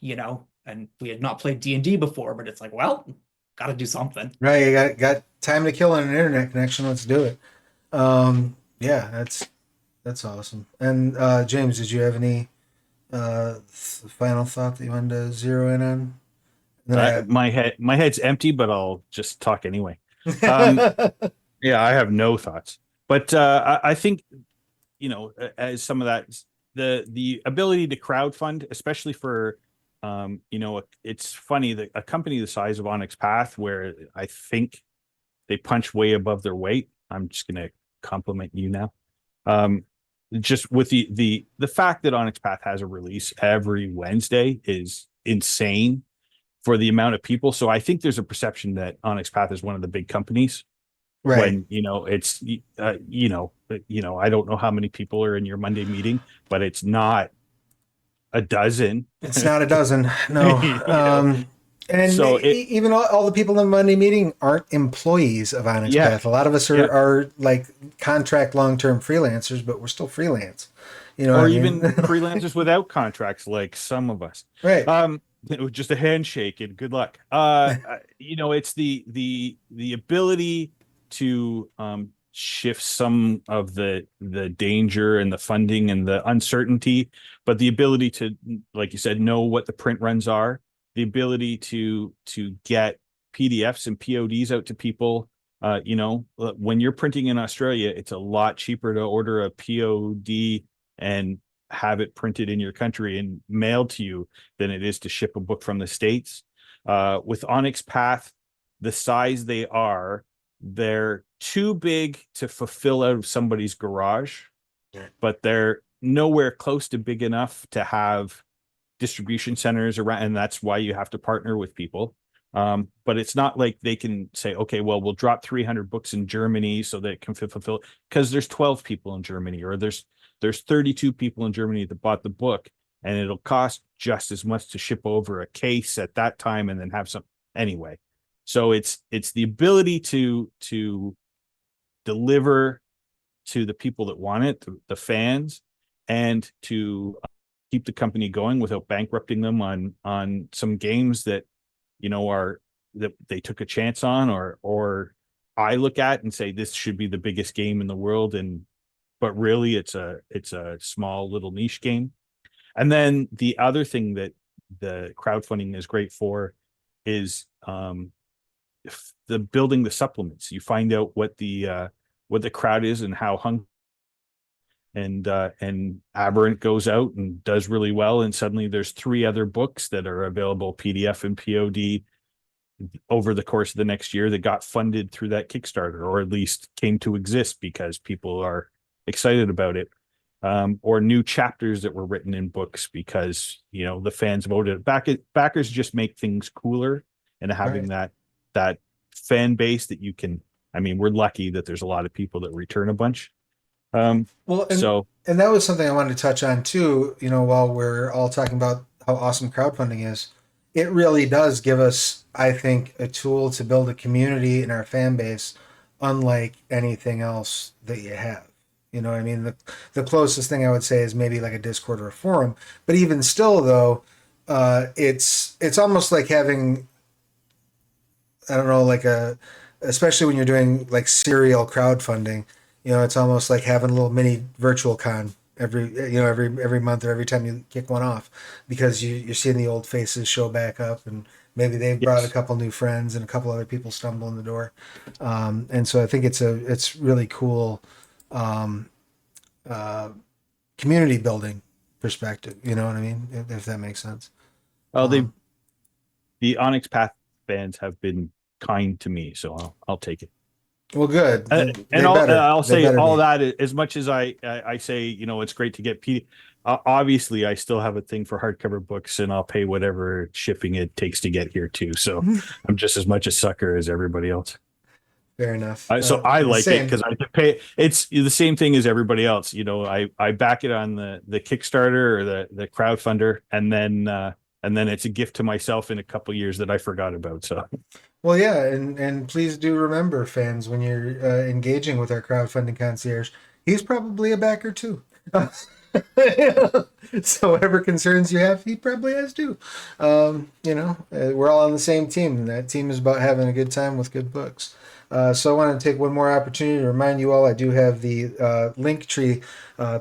and we had not played D&D before, but it's like, well, got to do something. Right, you got time to kill on an internet connection. Let's do it. Yeah, that's awesome. And James, did you have any final thought that you wanted to zero in on? My head's empty, but I'll just talk anyway. Yeah, I have no thoughts, but I think as some of that, the ability to crowdfund, especially for it's funny that a company the size of Onyx Path, where I think they punch way above their weight. I'm just going to compliment you now. Just with the fact that Onyx Path has a release every Wednesday is insane for the amount of people. So I think there's a perception that Onyx Path is one of the big companies. Right. When it's I don't know how many people are in your Monday meeting, but it's not a dozen. It's not a dozen. No. And So even all the people in the Monday meeting aren't employees of Onyx yeah, Path. A lot of us yeah. are like contract long-term freelancers, but we're still freelance. You know what Or I even mean? freelancers without contracts, like some of us. Right. It was just a handshake and good luck. It's the ability to shift some of the danger and the funding and the uncertainty, but the ability to, like you said, know what the print runs are, the ability to get PDFs and PODs out to people. When you're printing in Australia, it's a lot cheaper to order a POD and have it printed in your country and mailed to you than it is to ship a book from the States. With Onyx Path, the size they are, they're too big to fulfill out of somebody's garage, but they're nowhere close to big enough to have distribution centers around, and that's why you have to partner with people. But it's not like they can say, okay, well, we'll drop 300 books in Germany so that it can fulfill, because there's 12 people in Germany, or there's 32 people in Germany that bought the book, and it'll cost just as much to ship over a case at that time and then have some anyway. So it's the ability to deliver to the people that want it, the fans, and to keep the company going without bankrupting them on some games that are that they took a chance on, or I look at and say this should be the biggest game in the world, but really it's a small little niche game. And then the other thing that the crowdfunding is great for is the building the supplements. You find out what the crowd is and how hungry, and Aberrant goes out and does really well, and suddenly there's 3 other books that are available PDF and POD over the course of the next year that got funded through that Kickstarter, or at least came to exist because people are excited about it. Or new chapters that were written in books because the fans voted. Backers just make things cooler, and having that fan base that you can. I mean, we're lucky that there's a lot of people that return a bunch. Well, So and that was something I wanted to touch on too. While we're all talking about how awesome crowdfunding is, it really does give us, I think, a tool to build a community in our fan base, unlike anything else that you have. You know what I mean? The closest thing I would say is maybe like a Discord or a forum, but even still, though, it's almost like having, I don't know, like especially when you're doing like serial crowdfunding, it's almost like having a little mini virtual con every month or every time you kick one off, because you're seeing the old faces show back up, and maybe they've brought a yes, couple new friends and a couple other people stumble in the door. And so I think it's really cool, um, uh, community building perspective. You know what I mean? If that makes sense. well, Um, the Onyx Path fans have been kind to me, so I'll take it. well, good. And They better. I'll They say better all be. that, as much as I say, it's great to get PD. Obviously, I still have a thing for hardcover books, and I'll pay whatever shipping it takes to get here too. So I'm just as much a sucker as everybody else. Fair enough. So I like it Same. because I can pay. It's the same thing as everybody else. I back it on the Kickstarter or the crowdfunder, and then it's a gift to myself in a couple years that I forgot about. So Well, yeah, and please do remember, fans, when you're engaging with our crowdfunding concierge, he's probably a backer too. So whatever concerns you have, he probably has too. We're all on the same team, and that team is about having a good time with good books. So I want to take one more opportunity to remind you all I do have the link tree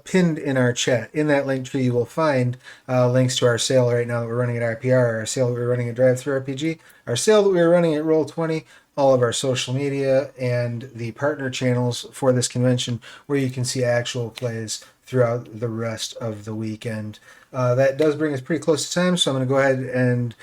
pinned in our chat. In that link tree, you will find links to our sale right now that we're running at RPR, our sale that we're running at Drive Through RPG, our sale that we're running at Roll20, all of our social media, and the partner channels for this convention where you can see actual plays throughout the rest of the weekend. That does bring us pretty close to time, so I'm going to go ahead and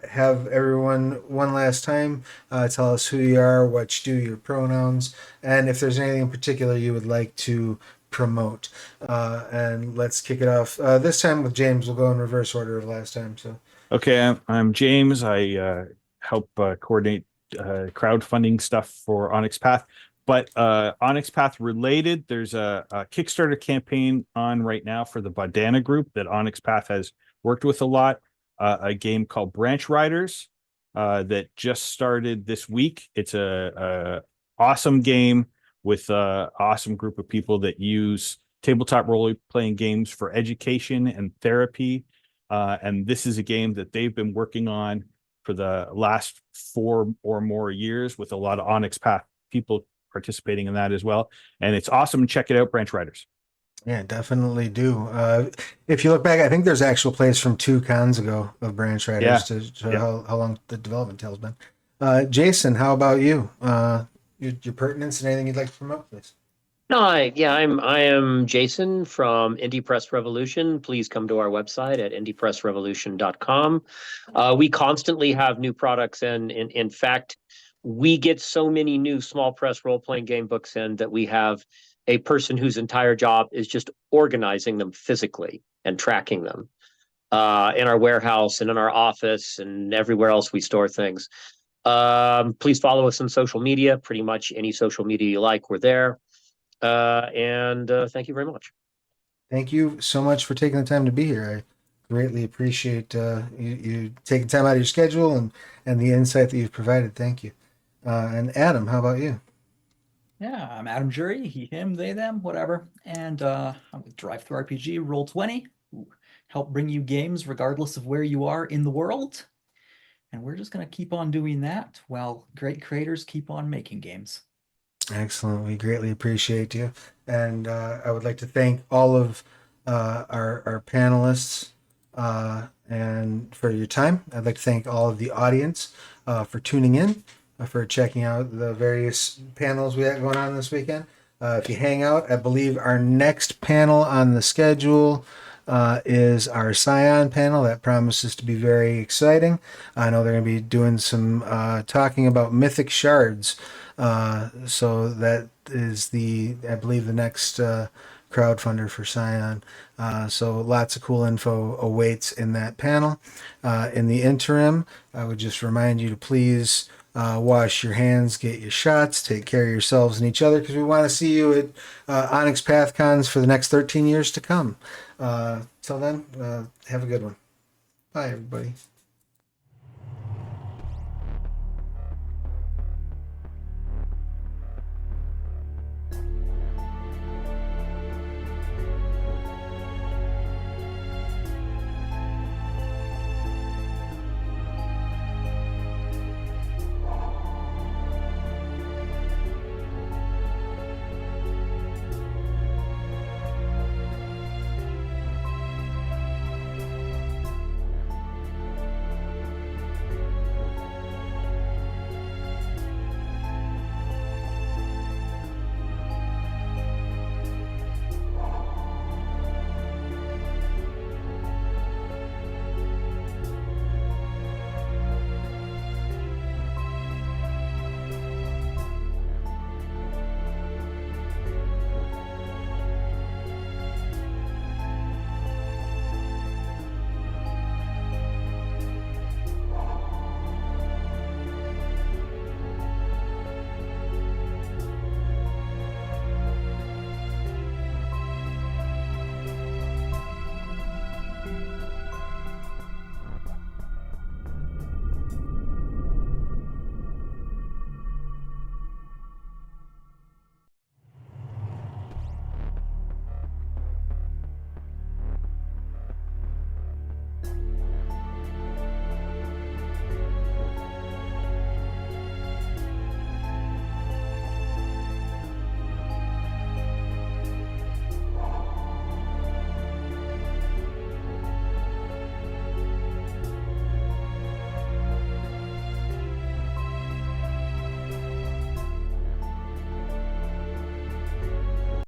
have everyone one last time tell us who you are, what you do, your pronouns, and if there's anything in particular you would like to promote. And let's kick it off. This time with James, we'll go in reverse order of last time. So, okay, I'm James. I help coordinate crowdfunding stuff for Onyx Path. But Onyx Path related, there's a Kickstarter campaign on right now for the Badana group that Onyx Path has worked with a lot. A game called Branch Riders. that just started this week. It's a awesome game with an awesome group of people that use tabletop role-playing games for education and therapy. And this is a game that they've been working on for the last 4 or more years, with a lot of Onyx Path people participating in that as well. And it's awesome. Check it out, Branch Riders. Yeah, definitely do. If you look back, I think there's actual plays from 2 cons ago of Branch Riders Yeah. to show Yeah. how long the development tail's been. Jason, how about you? Your pertinence and anything you'd like to promote, please? No, I am Jason from Indie Press Revolution. Please come to our website at indiepressrevolution.com. We constantly have new products, and in fact, we get so many new small press role-playing game books in that we have a person whose entire job is just organizing them physically and tracking them in our warehouse and in our office and everywhere else we store things. Please follow us on social media. Pretty much any social media you like, we're there. And thank you very much. Thank you so much for taking the time to be here. I greatly appreciate you taking time out of your schedule and the insight that you've provided. Thank you. And Adam, how about you? Yeah, I'm Adam Jury, he, him, they, them, whatever. And I'm with Drive Through RPG, Roll20, who help bring you games regardless of where you are in the world. And we're just going to keep on doing that while great creators keep on making games. Excellent. We greatly appreciate you. And I would like to thank all of our panelists and for your time. I'd like to thank all of the audience for tuning in, for checking out the various panels we have going on this weekend. If you hang out, I believe our next panel on the schedule is our Scion panel. That promises to be very exciting. I know they're going to be doing some talking about mythic shards. So that is I believe the next crowdfunder for Scion. So lots of cool info awaits in that panel. In the interim, I would just remind you to please wash your hands, get your shots, take care of yourselves and each other, because we want to see you at Onyx Path Cons for the next 13 years to come. Till then, have a good one. Bye, everybody.